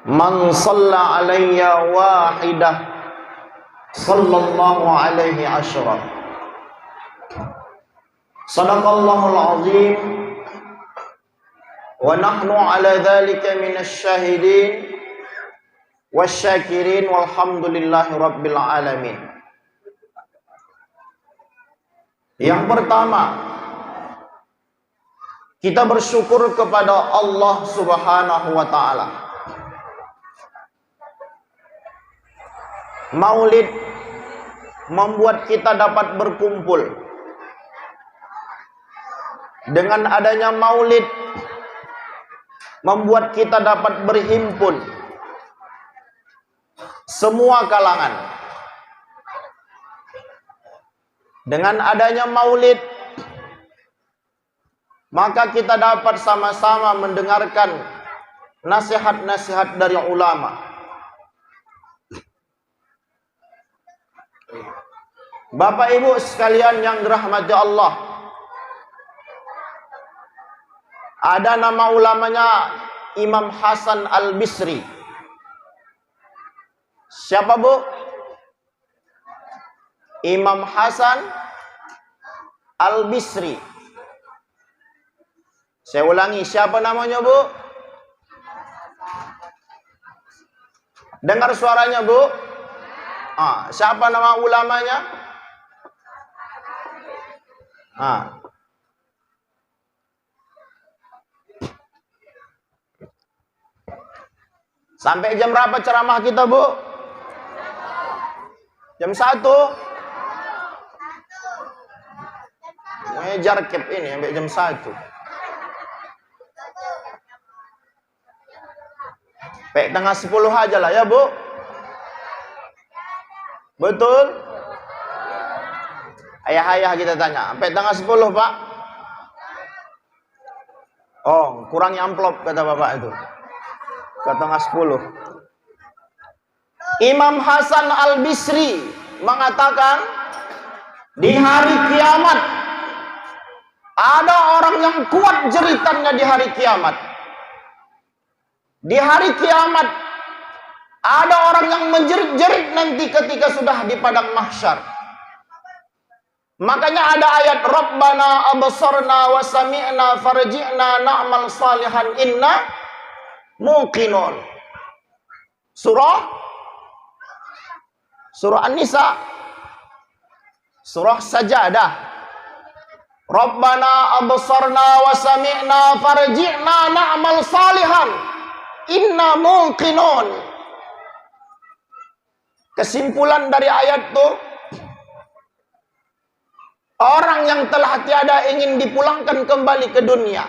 Man shalla alayya wahidah sallallahu alaihi asyra. Sadaqallahul azim. Wa nahnu ala dhalika minasy syahidin wasyakirin walhamdulillahi rabbil alamin. Yang pertama, kita bersyukur kepada Allah Subhanahu wa taala. Maulid membuat kita dapat berkumpul. Dengan adanya maulid membuat kita dapat berhimpun semua kalangan. Dengan adanya maulid maka kita dapat sama-sama mendengarkan nasihat-nasihat dari ulama. Bapak Ibu sekalian yang dirahmati Allah, ada nama ulamanya Imam Hasan Al-Bisri. Siapa Bu? Imam Hasan Al-Bisri. Saya ulangi, siapa namanya Bu? Dengar suaranya Bu? Siapa nama ulamanya? Sampai jam berapa ceramah kita Bu? Jam 1. Ngejar cap ini sampai jam 1. Sampai tengah 10 aja lah ya Bu. Betul? Ayah-ayah kita tanya, sampai tanggal 10 Pak? Oh, kurangi amplop kata Bapak itu. Ke tanggal 10. Imam Hasan Al-Bisri mengatakan, di hari kiamat ada orang yang kuat jeritannya di hari kiamat. Di hari kiamat ada orang yang menjerit-jerit nanti ketika sudah di padang mahsyar. Makanya ada ayat Rabbana absarna wa sami'na farji'na na'mal salihan inna muqinun. Surah An-Nisa. Surah Sajadah. Rabbana absarna wa sami'na farji'na na'mal salihan inna muqinun. Kesimpulan dari ayat itu, orang yang telah tiada ingin dipulangkan kembali ke dunia.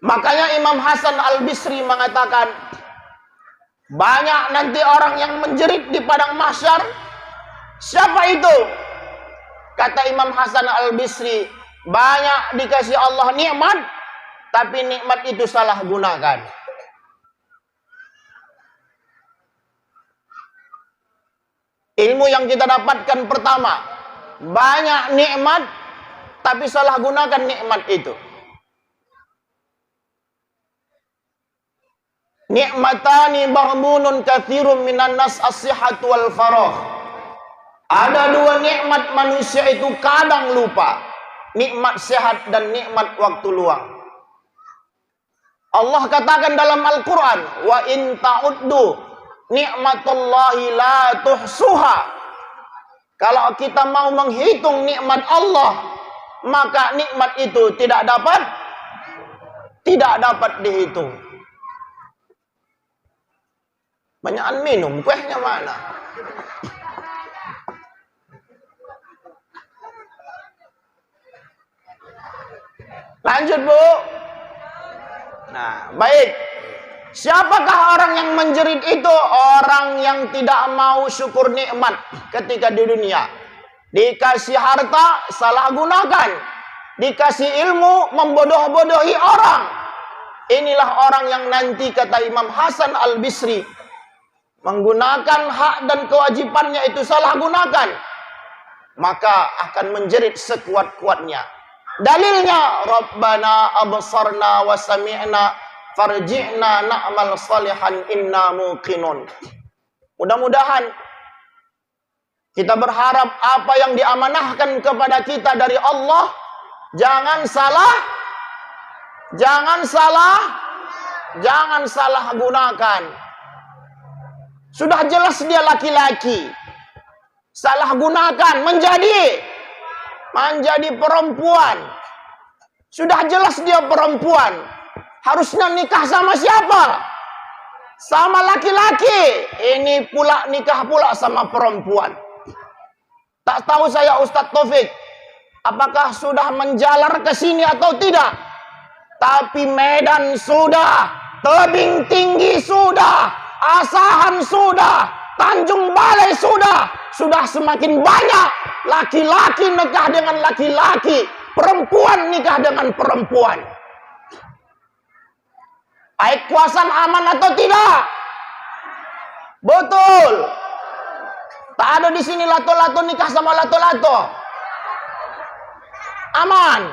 Makanya Imam Hasan Al-Bisri mengatakan, banyak nanti orang yang menjerit di padang mahsyar. Siapa itu? Kata Imam Hasan Al-Bisri, banyak dikasih Allah nikmat, tapi nikmat itu salah gunakan. Ilmu yang kita dapatkan pertama, banyak nikmat tapi salah gunakan nikmat itu. Nikmatani mahmunun katsirun minan nas as-sihhat wal faragh. Ada dua nikmat manusia itu kadang lupa, nikmat sehat dan nikmat waktu luang. Allah katakan dalam Al-Quran, wa in ta'uddu nikmatullahi la tuhsuha. Kalau kita mau menghitung nikmat Allah, maka nikmat itu tidak dapat dihitung. Banyakan minum, kuehnya mana? Lanjut Bu. Nah, baik. Siapakah orang yang menjerit itu? Orang yang tidak mau syukur nikmat ketika di dunia. Dikasih harta, salah gunakan. Dikasih ilmu, membodoh-bodohi orang. Inilah orang yang nanti, kata Imam Hasan Al-Bisri, menggunakan hak dan kewajibannya itu salah gunakan. maka akan menjerit sekuat-kuatnya. Dalilnya, Rabbana absarna wa sami'na farji'na na'mal salihan inna muqinun. Mudah-mudahan kita berharap apa yang diamanahkan kepada kita dari Allah jangan salah gunakan. Sudah jelas dia laki-laki, salah gunakan menjadi perempuan. Sudah jelas dia perempuan, harusnya nikah sama siapa? Sama laki-laki. Ini pula nikah pula sama perempuan. Tak tahu saya Ustadz Taufik, apakah sudah menjalar ke sini atau tidak? Tapi Medan sudah, Tebing Tinggi sudah, Asahan sudah, Tanjung Balai sudah semakin banyak laki-laki nikah dengan laki-laki, perempuan nikah dengan perempuan. Kuasan aman atau tidak? Betul. Tak ada di sini lato-lato nikah sama lato-lato. Aman.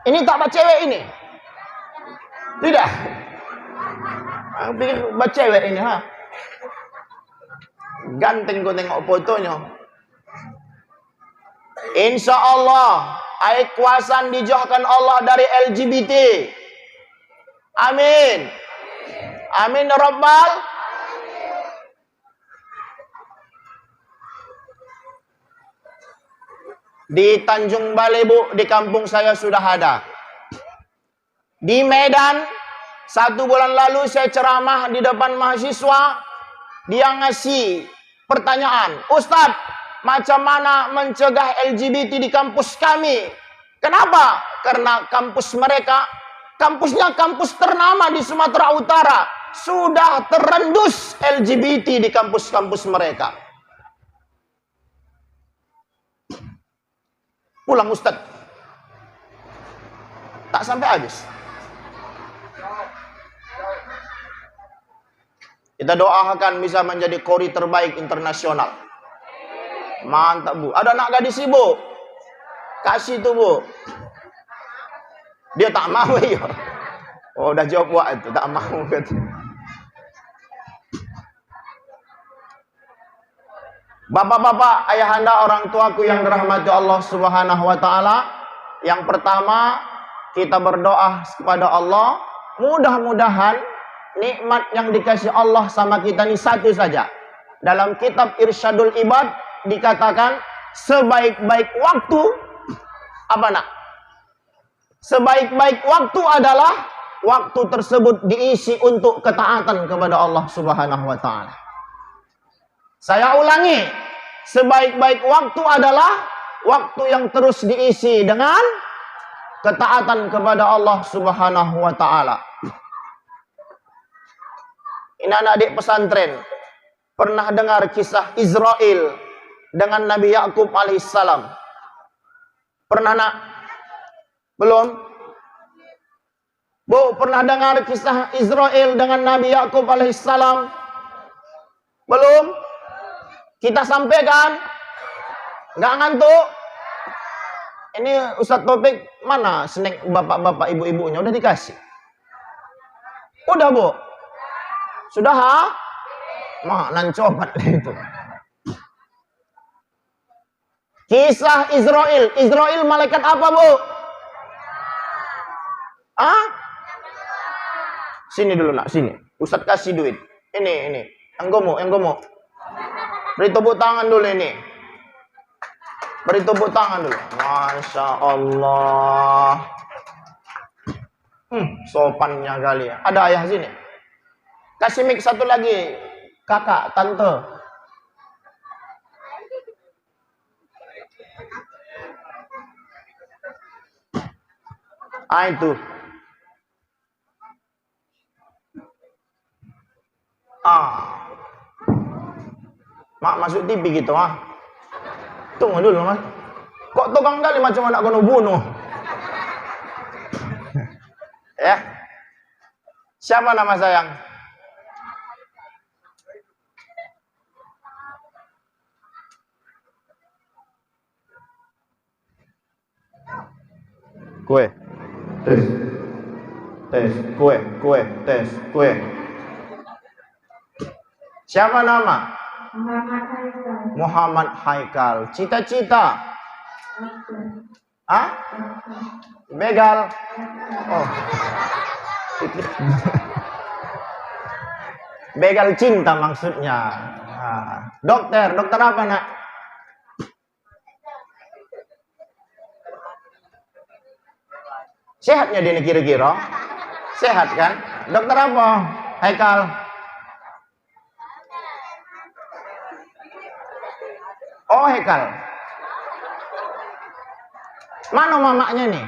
Ini tak cewek ini. Tidak. Aku pikir cewek ini, ha. Ganteng kau tengok fotonya. Insya Allah, kuasan dijauhkan Allah dari LGBT. Amin. Amin ya Rabbal. Di Tanjung Balai, Bu, di kampung saya sudah ada. Di Medan, 1 bulan lalu saya ceramah di depan mahasiswa. Dia ngasih pertanyaan, Ustadz, macam mana mencegah LGBT di kampus kami? Kenapa? Karena kampus mereka, kampusnya kampus ternama di Sumatera Utara, sudah terendus LGBT di kampus-kampus mereka. Pulang Ustadz, tak sampai habis. Kita doakan bisa menjadi kori terbaik internasional. Mantap, Bu. Ada anak gadis sih, Bu. Kasih tuh, Bu. Dia tak mau ya. Oh, udah jawab buat itu, tak mau gitu. Bapak-bapak, ayahanda, orang tuaku yang dirahmati Allah Subhanahu wa taala. Yang pertama, kita berdoa kepada Allah, mudah-mudahan nikmat yang dikasih Allah sama kita ini satu saja. Dalam kitab Irsyadul Ibad dikatakan sebaik-baik waktu apa nak? Sebaik-baik waktu adalah waktu tersebut diisi untuk ketaatan kepada Allah Subhanahu wa taala. Saya ulangi, sebaik-baik waktu adalah waktu yang terus diisi dengan ketaatan kepada Allah Subhanahu wa taala. Ini anak-adik pesantren pernah dengar kisah Israel dengan Nabi Yakub alaihissalam? Pernah nak? Belum? Bu, pernah dengar kisah Israel dengan Nabi Yakub alaihissalam? Belum? Kita sampaikan? Nggak ngantuk? Ini Ustadz Taufik, mana snack bapak-bapak ibu-ibunya? Udah dikasih? Udah, Bu? Sudah, ha? Nan cobat itu. Kisah Israel. Israel malaikat apa, Bu? Ah? Sini dulu nak, sini. Ustadz kasih duit. Ini. Yang gomo. Beri tepuk tangan dulu ini. Beri tepuk tangan dulu. Masya Allah. Sopannya kali ya. Ada ayah sini. Kasih mic satu lagi. Kakak, tante. Itu. Mak masuk TV gitu, Tunggu dulu, Mas. Kok tukang kali macam anak kono bunuh? Ya. Siapa nama sayang? Kue. Tes. Tes. Kue. Kue. Tes. Kue. Siapa nama? Muhammad Haikal. Cita-cita? Hah? Begal. Oh. Begal cinta maksudnya. Dokter apa nak? Sehatnya dia kira-kira? Sehat kan? Dokter apa? Haikal. Oh, Haikal. Mana mamaknya nih?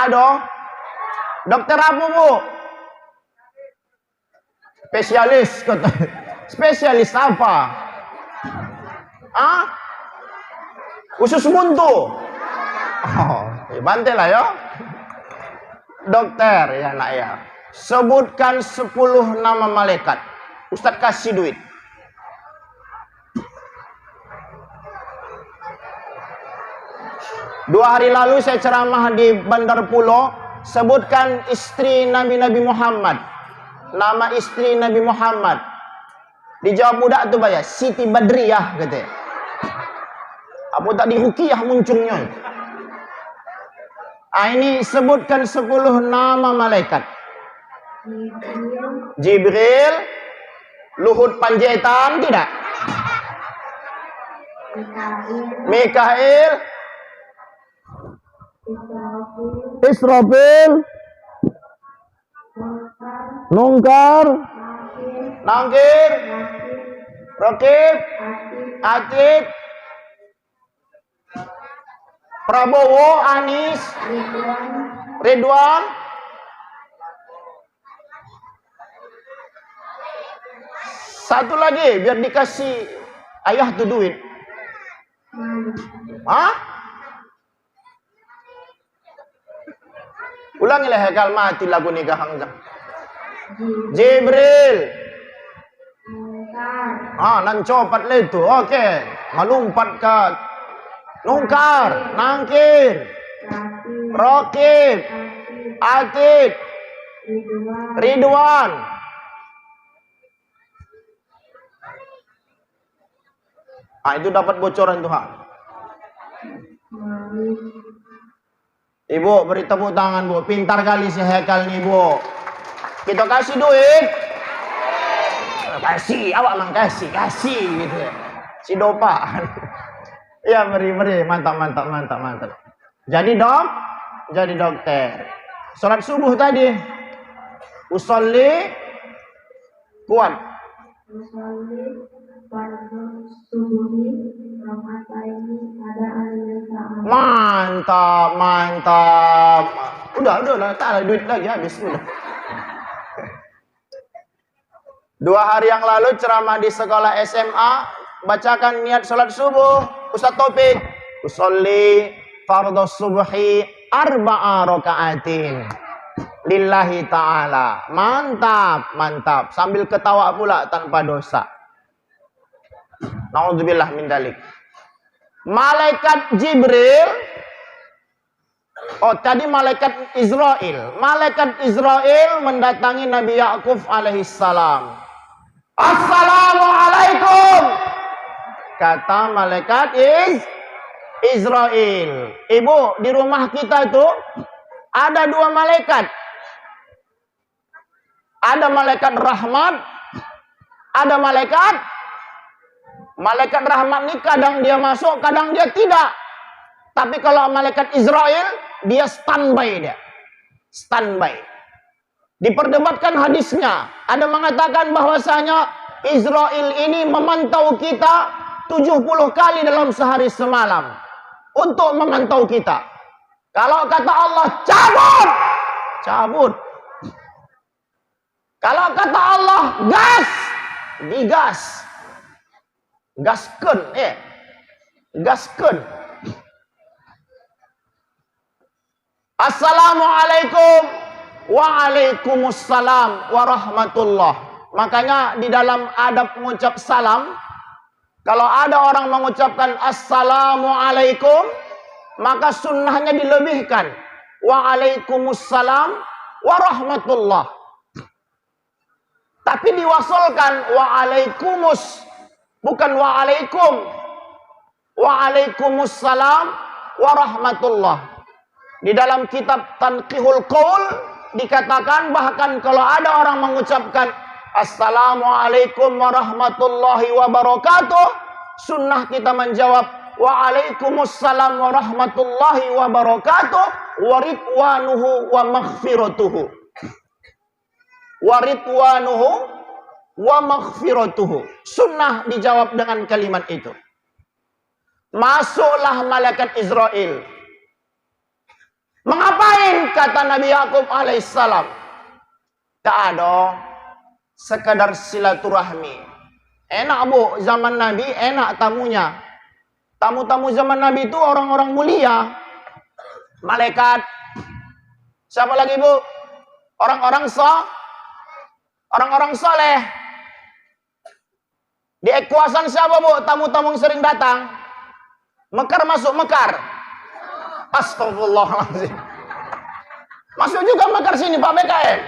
Aduh. Dokter apa, Bu? Spesialis. Spesialis apa? Ah? Usus buntu. Oh, bantai lah ya. Dokter ya nak ya. Sebutkan 10 nama malaikat. Ustaz kasih duit. Dua hari lalu saya ceramah di Bandar Pulau. Sebutkan istri Nabi Muhammad. Nama istri Nabi Muhammad. Dijawab budak tu bayar Siti Badriyah katanya. Apa tak di Ruqyah muncungnya. Ini sebutkan 10 nama malaikat. Jibril, Luhut Panjaitan tidak? Mikail, Israfil, Munkar, Nakir, Rakib, Atid, Prabowo, Anies, Ridwan, satu lagi biar dikasih ayah tuh duit. Hah? Ulangi lah Haikal mati lagu nikah Hamzah. Jibril. Nan copat le tu. Okey. Malumpat ke Nungkar, Nangkir, Rakib, Atid, Ridwan. Itu dapat bocoran tuh, ha. Ibu, beri tepuk tangan, Bu. Pintar kali si Haikal nih, Bu. Kita kasih duit. Kasih, awak mang kasih gitu. Si Dopa. Ya, beri, mantap. Jadi dokter. Salat subuh tadi. Usolli kuat. Usolli fardu subuhi raka'ataini ada mantap. Udah lah, tak ada duit lagi habis udah. 2 hari yang lalu ceramah di sekolah SMA, bacakan niat salat subuh. Ustaz Taufik, usolli fardhu subhi 4 raka'atin lillahi ta'ala. Mantap. Sambil ketawa pula tanpa dosa. Nauzubillah min dzalik. Malaikat Jibril. Oh, tadi malaikat Israel. Malaikat Israel mendatangi Nabi Yakub alaihissalam. Assalamualaikum. Kata malaikat Israel. Ibu, di rumah kita itu ada 2 malaikat. Ada malaikat rahmat, ada malaikat rahmat ini kadang dia masuk, kadang dia tidak. Tapi kalau malaikat Israel, dia standby. Diperdebatkan hadisnya. Ada mengatakan bahwasanya Israel ini memantau kita 70 kali dalam sehari semalam. Untuk memantau kita. Kalau kata Allah, cabut. Kalau kata Allah, gas, digas. Gaskeun. Assalamualaikum. Waalaikumsalam warahmatullah. Makanya di dalam adab mengucap salam, kalau ada orang mengucapkan assalamualaikum, maka sunnahnya dilebihkan. Waalaikumsalam warahmatullah. Tapi diwasalkan waalaikumus, bukan waalaikum. Waalaikumsalam warahmatullah. Di dalam kitab Tanqihul Qaul dikatakan bahkan kalau ada orang mengucapkan Assalamualaikum warahmatullahi wabarakatuh, sunnah kita menjawab Waalaikumsalam warahmatullahi wabarakatuh waridwanuhu wa maghfiratuhu. Waridwanuhu wa maghfiratuhu. Sunnah dijawab dengan kalimat itu. Masuklah malaikat Israel. Mengapain, kata Nabi Yakub alaihissalam? Tak ada, sekadar silaturahmi. Enak bu, zaman Nabi enak tamunya. Tamu-tamu zaman Nabi itu orang-orang mulia. Malaikat. Siapa lagi bu? Orang-orang soleh. Di Ekuasan siapa bu? Tamu-tamu yang sering datang. Mekar masuk Mekar. Astagfirullahaladzim. Masuk juga Mekar sini Pak BKM.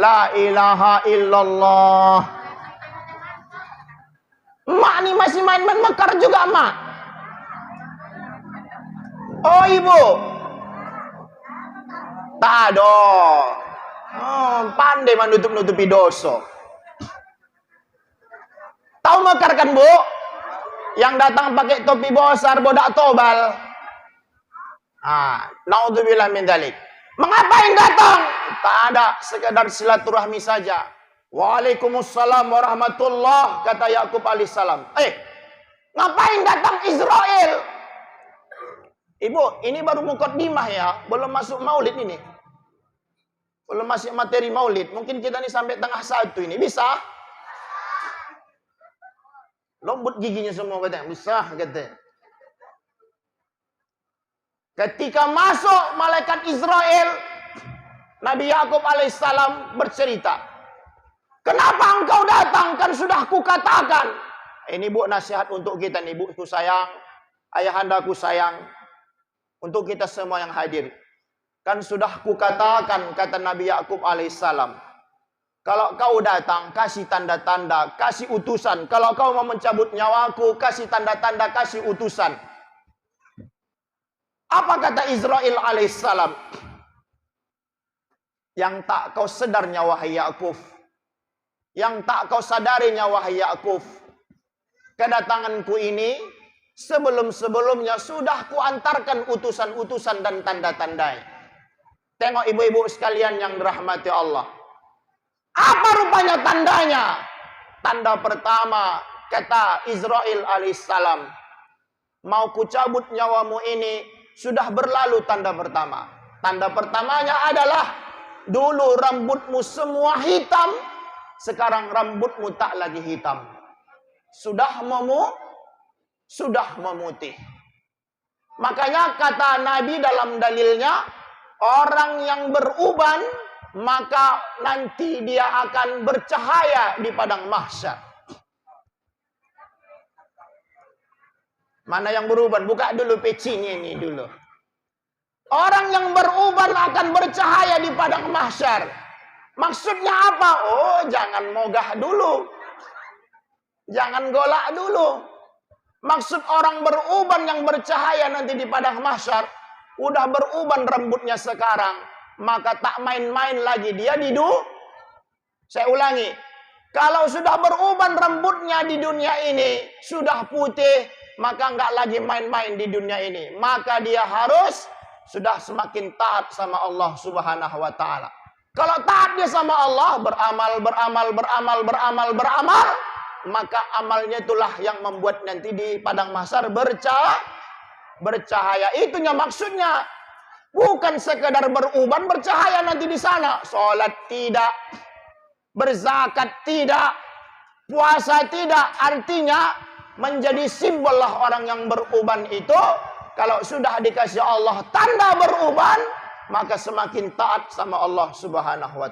La ilaha illallah. Mak nih masih main-main Mekar juga mak. Oh ibu. Tak ada. Pandai menutup-nutupi dosa. Tahu Mekar kan bu? Yang datang pakai topi besar bodak tobal. Naudzubillah min dzalik. Mengapain datang? Tak ada, sekedar silaturahmi saja. Waalaikumsalam warahmatullah, kata Yakub alaihissalam. Ngapain datang Israel? Ibu, ini baru mukaddimah ya, belum masuk maulid ini. Belum masuk materi maulid. Mungkin kita ini sampai tengah 1 ini, bisa? Lombut giginya semua katanya, bisa katanya. Ketika masuk malaikat Israel, Nabi Yakub alaihissalam bercerita, kenapa engkau datang? Kan sudah kukatakan. Ini bu nasihat untuk kita nih, ibuku sayang, ayahandaku sayang, untuk kita semua yang hadir. Kan sudah kukatakan, kata Nabi Yakub alaihissalam, kalau kau datang, kasih tanda-tanda, kasih utusan. Kalau kau mau mencabut nyawaku, kasih tanda-tanda, kasih utusan. Apa kata Israel alaihissalam? Yang tak kau sedarnya wahai Yakub. Yang tak kau sadarinya wahai Yakub. Kedatanganku ini sebelum-sebelumnya sudah kuantarkan utusan-utusan dan tanda-tanda. Tengok ibu-ibu sekalian yang dirahmati Allah. Apa rupanya tandanya? Tanda pertama, kata Israel alaihissalam, mau kucabut nyawamu ini, sudah berlalu tanda pertama. Tanda pertamanya adalah dulu rambutmu semua hitam, sekarang rambutmu tak lagi hitam. Sudah memutih. Makanya kata Nabi dalam dalilnya, orang yang beruban maka nanti dia akan bercahaya di padang mahsyar. Mana yang beruban? Buka dulu pecinya ini dulu. Orang yang beruban akan bercahaya di padang mahsyar. Maksudnya apa? Oh, jangan mogah dulu. Jangan golak dulu. Maksud orang beruban yang bercahaya nanti di padang mahsyar, udah beruban rambutnya sekarang, maka tak main-main lagi dia di dunia. Saya ulangi. Kalau sudah beruban rambutnya di dunia ini, sudah putih, maka enggak lagi main-main di dunia ini. Maka dia harus sudah semakin taat sama Allah Subhanahu wa taala. Kalau taat dia sama Allah, beramal, maka amalnya itulah yang membuat nanti di padang mahsyar bercahaya. Itunya maksudnya. Bukan sekedar beruban bercahaya nanti di sana. Salat tidak, berzakat tidak, puasa tidak. Artinya menjadi simbol lah orang yang beruban itu. Kalau sudah dikasih Allah tanda beruban, maka semakin taat sama Allah Subhanahu wa ta'ala.